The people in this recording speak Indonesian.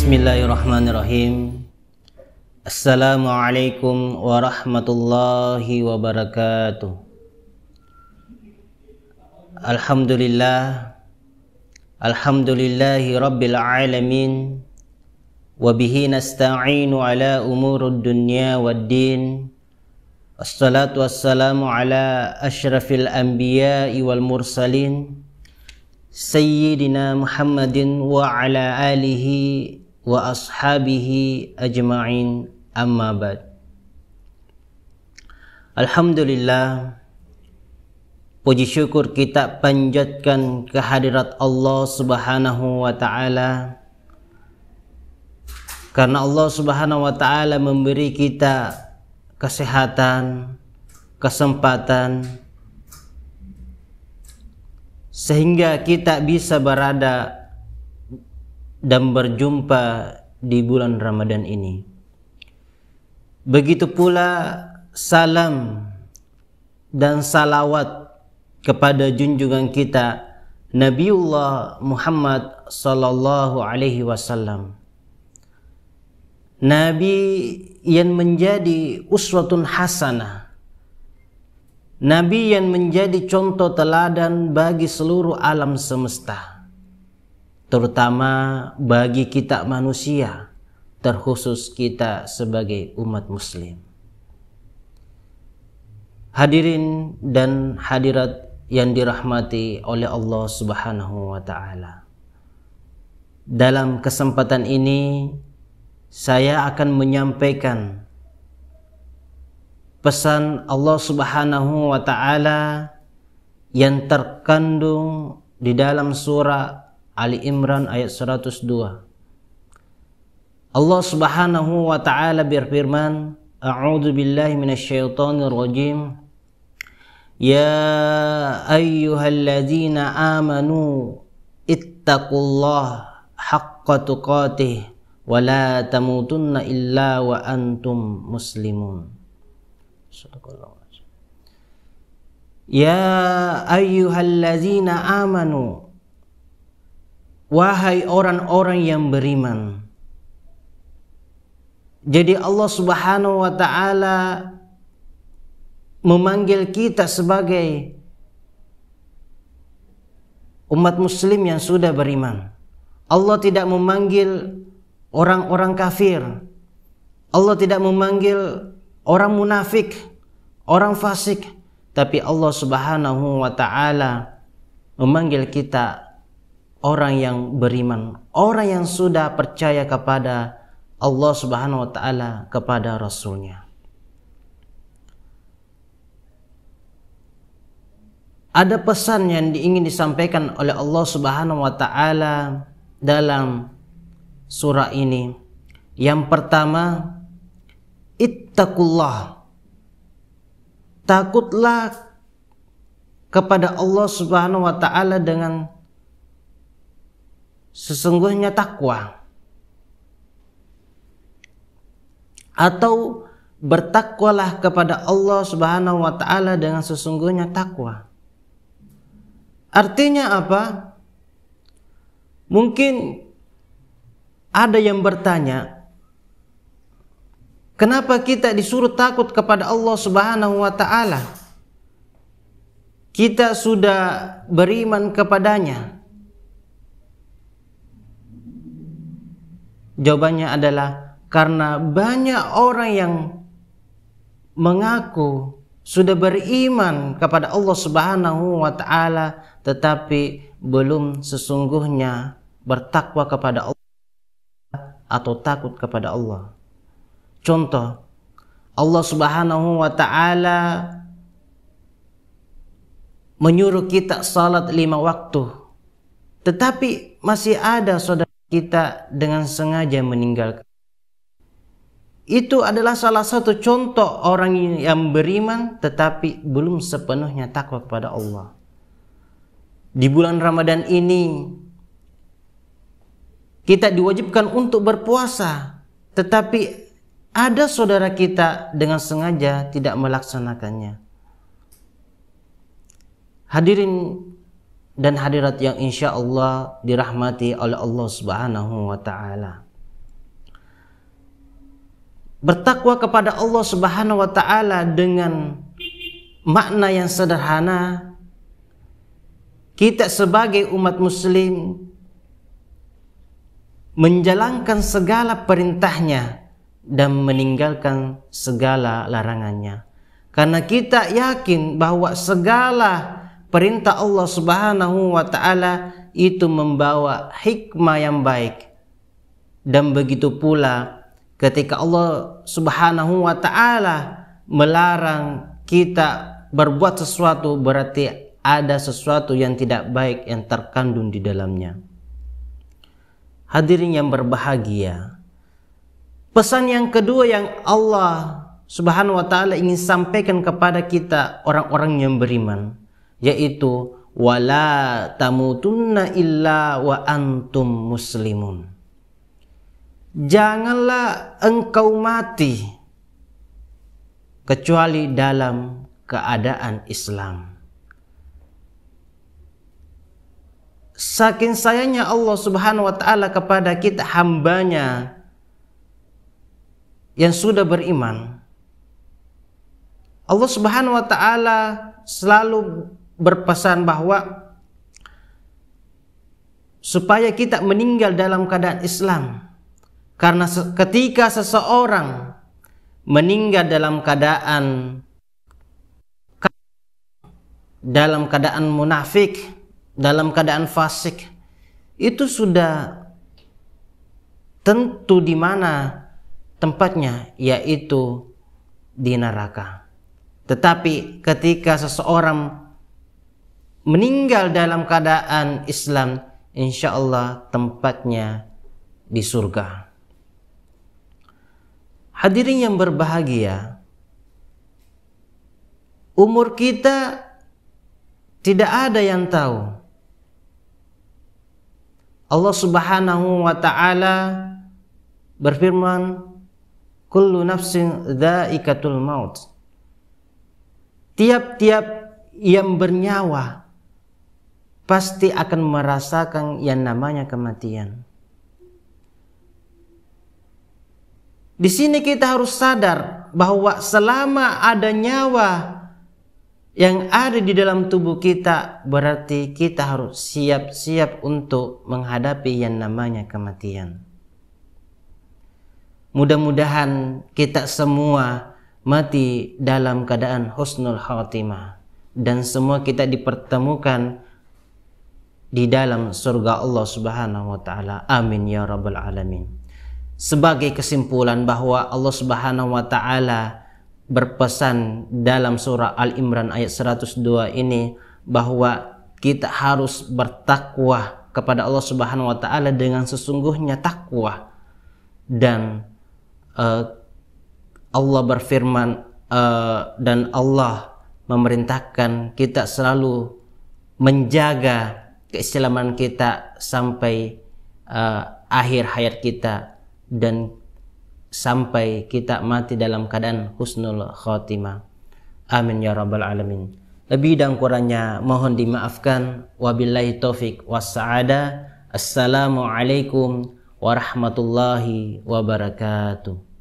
Bismillahirrahmanirrahim. Assalamualaikum warahmatullahi wabarakatuh. Alhamdulillahi rabbil alamin. Wabihi nasta'inu ala umurud dunya waddin. Wassalatu wassalamu ala asyrafil anbiya'i wal mursalin, Sayyidina Muhammadin wa ala alihi wa ashabihi ajma'in, amma ba'd. Alhamdulillah, puji syukur kita panjatkan kehadirat Allah Subhanahu wa ta'ala, karena Allah Subhanahu wa ta'ala memberi kita kesehatan, kesempatan, sehingga kita bisa berada dan berjumpa di bulan Ramadan ini. Begitu pula salam dan salawat kepada junjungan kita Nabiullah Muhammad sallallahu alaihi wasallam, Nabi yang menjadi uswatun hasanah, Nabi yang menjadi contoh teladan bagi seluruh alam semesta, terutama bagi kita manusia, terkhusus kita sebagai umat muslim. Hadirin dan hadirat yang dirahmati oleh Allah Subhanahu wa ta'ala, dalam kesempatan ini saya akan menyampaikan pesan Allah Subhanahu wa ta'ala yang terkandung di dalam surah Ali Imran ayat 102. Allah Subhanahu wa ta'ala berfirman, A'udzu billahi minasyaitonir rajim. Ya ayyuhalladzina amanu ittaqullaha haqqa tuqatih wa la tamutunna illa wa antum muslimun. Ya ayyuhallazina amanu, wahai orang-orang yang beriman. Jadi Allah Subhanahu wa ta'ala memanggil kita sebagai umat muslim yang sudah beriman. Allah tidak memanggil orang-orang kafir. Allah tidak memanggil orang munafik, orang fasik, tapi Allah Subhanahu wa ta'ala memanggil kita orang yang beriman, orang yang sudah percaya kepada Allah Subhanahu wa ta'ala, kepada Rasulnya. Ada pesan yang ingin disampaikan oleh Allah Subhanahu wa ta'ala dalam surah ini. Yang pertama, ittaqullah, takutlah kepada Allah Subhanahu wa ta'ala dengan sesungguhnya takwa, atau bertakwalah kepada Allah Subhanahu wa ta'ala dengan sesungguhnya takwa. Artinya apa? Mungkin ada yang bertanya, kenapa kita disuruh takut kepada Allah Subhanahu wa ta'ala? Kita sudah beriman kepadanya. Jawabannya adalah karena banyak orang yang mengaku sudah beriman kepada Allah Subhanahu wa ta'ala, tetapi belum sesungguhnya bertakwa kepada Allah atau takut kepada Allah. Contoh, Allah Subhanahu wa ta'ala menyuruh kita salat 5 waktu, tetapi masih ada saudara kita dengan sengaja meninggalkan. Itu adalah salah satu contoh orang yang beriman tetapi belum sepenuhnya takwa kepada Allah. Di bulan Ramadan ini kita diwajibkan untuk berpuasa, tetapi ada saudara kita dengan sengaja tidak melaksanakannya. Hadirin dan hadirat yang insya Allah dirahmati oleh Allah Subhanahu wa ta'ala, Bertakwa kepada Allah Subhanahu wa taala dengan makna yang sederhana, kita sebagai umat muslim menjalankan segala perintahnya dan meninggalkan segala larangannya. Karena kita yakin bahwa segala perintah Allah Subhanahu wa taala itu membawa hikmah yang baik. Dan begitu pula ketika Allah Subhanahu wa taala melarang kita berbuat sesuatu, berarti ada sesuatu yang tidak baik yang terkandung di dalamnya. Hadirin yang berbahagia, pesan yang kedua yang Allah Subhanahu wa taala ingin sampaikan kepada kita orang-orang yang beriman, yaitu wala tamutunna illa wa antum muslimun. Janganlah engkau mati kecuali dalam keadaan Islam. Saking sayangnya Allah Subhanahu wa taala kepada kita hambanya yang sudah beriman, Allah Subhanahu wa taala selalu berpesan bahwa supaya kita meninggal dalam keadaan Islam. Karena ketika seseorang meninggal dalam keadaan munafik, dalam keadaan fasik, itu sudah tentu di mana tempatnya, yaitu di neraka. Tetapi ketika seseorang meninggal dalam keadaan Islam, insya Allah tempatnya di surga. Hadirin yang berbahagia, umur kita tidak ada yang tahu. Allah Subhanahu wa taala berfirman, kullu nafsin dha'iqatul maut. Tiap-tiap yang bernyawa pasti akan merasakan yang namanya kematian. Di sini kita harus sadar bahwa selama ada nyawa yang ada di dalam tubuh kita, berarti kita harus siap-siap untuk menghadapi yang namanya kematian. Mudah-mudahan kita semua mati dalam keadaan husnul khatimah dan semua kita dipertemukan di dalam surga Allah Subhanahu wa taala. Amin ya rabbal alamin. Sebagai kesimpulan bahwa Allah Subhanahu wa taala berpesan dalam surah Al-Imran ayat 102 ini bahwa kita harus bertakwa kepada Allah Subhanahu wa taala dengan sesungguhnya takwa. Dan Allah berfirman dan Allah memerintahkan kita selalu menjaga keislaman kita sampai akhir hayat kita dan sampai kita mati dalam keadaan husnul khatimah. Amin ya rabbal alamin. Lebih dan kurangnya mohon dimaafkan. Wabillahi taufik wassa'ada. Assalamualaikum warahmatullahi wabarakatuh.